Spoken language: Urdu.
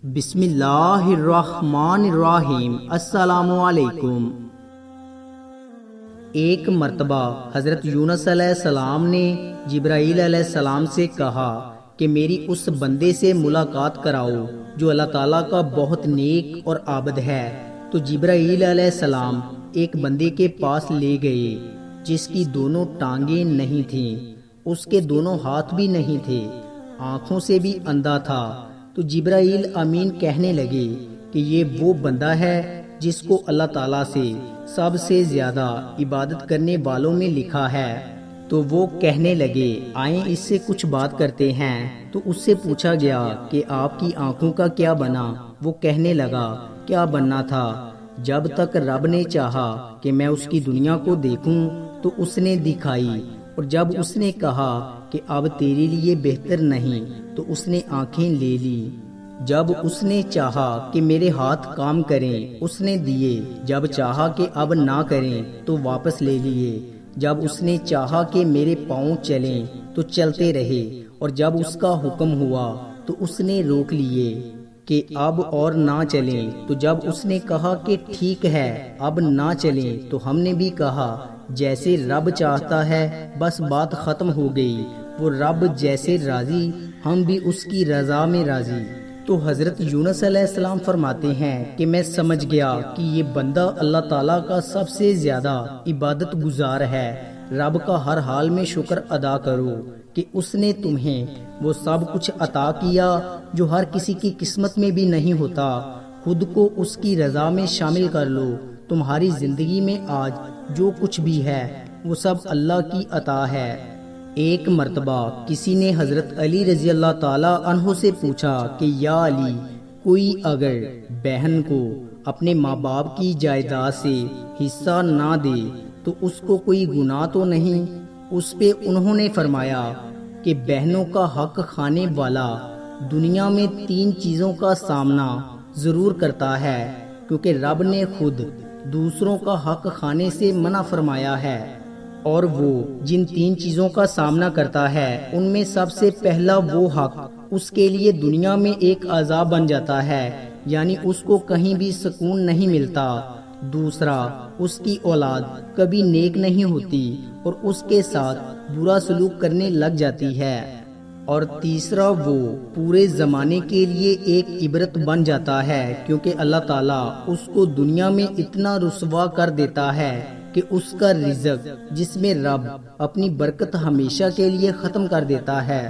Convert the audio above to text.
بسم اللہ الرحمن الرحیم۔ السلام علیکم۔ ایک مرتبہ حضرت یونس علیہ السلام نے جبرائیل علیہ السلام سے کہا کہ میری اس بندے سے ملاقات کراؤ جو اللہ تعالیٰ کا بہت نیک اور عابد ہے۔ تو جبرائیل علیہ السلام ایک بندے کے پاس لے گئے جس کی دونوں ٹانگیں نہیں تھیں، اس کے دونوں ہاتھ بھی نہیں تھے، آنکھوں سے بھی اندھا تھا۔ تو جبرائیل امین کہنے لگے کہ یہ وہ بندہ ہے جس کو اللہ تعالیٰ سے سب سے زیادہ عبادت کرنے والوں میں لکھا ہے۔ تو وہ کہنے لگے آئیں اس سے کچھ بات کرتے ہیں۔ تو اس سے پوچھا گیا کہ آپ کی آنکھوں کا کیا بنا؟ وہ کہنے لگا کیا بننا تھا، جب تک رب نے چاہا کہ میں اس کی دنیا کو دیکھوں تو اس نے دکھائی، اور جب اس نے کہا کہ اب تیرے لیے بہتر نہیں تو اس نے آنکھیں لے لی۔ جب اس نے چاہا کہ میرے ہاتھ کام کریں اس نے دیے، جب چاہا کہ اب نہ کریں تو واپس لے لیے، جب اس نے چاہا کہ میرے پاؤں چلیں تو چلتے رہے، اور جب اس کا حکم ہوا تو اس نے روک لیے کہ اب اور نہ چلیں۔ تو جب اس نے کہا کہ ٹھیک ہے اب نہ چلیں تو ہم نے بھی کہا جیسے رب چاہتا ہے، بس بات ختم ہو گئی۔ وہ رب جیسے راضی ہم بھی اس کی رضا میں راضی۔ تو حضرت یونس علیہ السلام فرماتے ہیں کہ میں سمجھ گیا کہ یہ بندہ اللہ تعالیٰ کا سب سے زیادہ عبادت گزار ہے۔ رب کا ہر حال میں شکر ادا کرو کہ اس نے تمہیں وہ سب کچھ عطا کیا جو ہر کسی کی قسمت میں بھی نہیں ہوتا۔ خود کو اس کی رضا میں شامل کر لو۔ تمہاری زندگی میں آج جو کچھ بھی ہے وہ سب اللہ کی عطا ہے۔ ایک مرتبہ کسی نے حضرت علی رضی اللہ تعالیٰ عنہ سے پوچھا کہ یا علی، کوئی اگر بہن کو اپنے ماں باپ کی جائیداد سے حصہ نہ دے تو اس کو کوئی گناہ تو نہیں؟ اس پہ انہوں نے فرمایا کہ بہنوں کا حق کھانے والا دنیا میں 3 چیزوں کا سامنا ضرور کرتا ہے، کیونکہ رب نے خود دوسروں کا حق کھانے سے منع فرمایا ہے، اور وہ جن 3 چیزوں کا سامنا کرتا ہے ان میں سب سے پہلا وہ حق اس کے لیے دنیا میں ایک عذاب بن جاتا ہے، یعنی اس کو کہیں بھی سکون نہیں ملتا۔ دوسرا، اس کی اولاد کبھی نیک نہیں ہوتی اور اس کے ساتھ برا سلوک کرنے لگ جاتی ہے، اور تیسرا وہ پورے زمانے کے لیے ایک عبرت بن جاتا ہے، کیونکہ اللہ تعالیٰ اس کو دنیا میں اتنا رسوا کر دیتا ہے کہ اس کا رزق جس میں رب اپنی برکت ہمیشہ کے لیے ختم کر دیتا ہے۔